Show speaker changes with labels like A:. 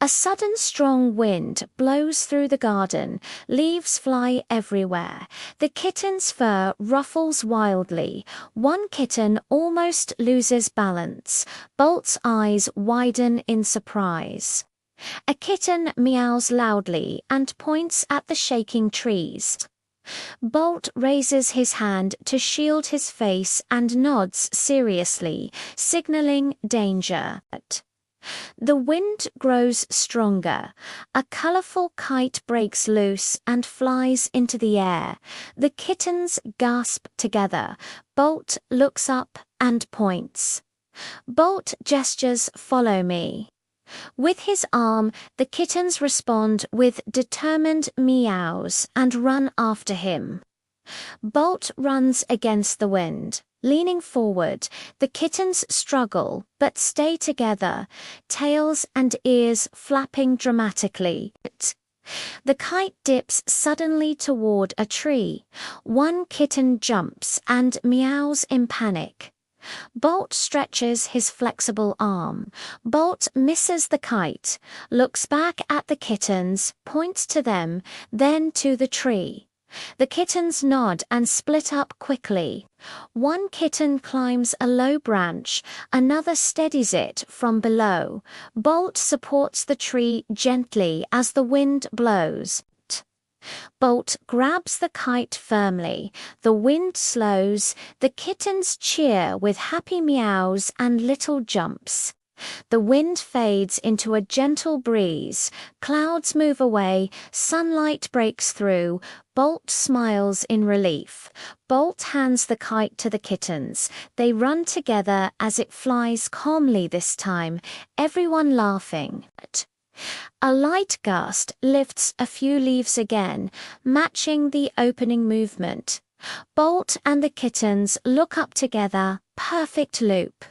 A: A sudden strong wind blows through the garden, leaves fly everywhere. The kitten's fur ruffles wildly. One kitten almost loses balance. Bolt's eyes widen in surprise. A kitten meows loudly and points at the shaking trees. Bolt raises his hand to shield his face and nods seriously, signaling danger. The wind grows stronger. A colorful kite breaks loose and flies into the air. The kittens gasp together. Bolt looks up and points. Bolt gestures, "Follow me." With his arm, the kittens respond with determined meows and run after him. Bolt runs against the wind. Leaning forward, the kittens struggle but stay together, tails and ears flapping dramatically. The kite dips suddenly toward a tree. One kitten jumps and meows in panic. Bolt stretches his flexible arm. Bolt misses the kite, looks back at the kittens, points to them, then to the tree. The kittens nod and split up quickly. One kitten climbs a low branch, another steadies it from below. Bolt supports the tree gently as the wind blows. Bolt grabs the kite firmly. The wind slows. The kittens cheer with happy meows and little jumps. The wind fades into a gentle breeze. Clouds move away. Sunlight breaks through. Bolt smiles in relief. Bolt hands the kite to the kittens. They run together as it flies calmly this time, everyone laughing. A light gust lifts a few leaves again, matching the opening movement. Bolt and the kittens look up together, perfect loop.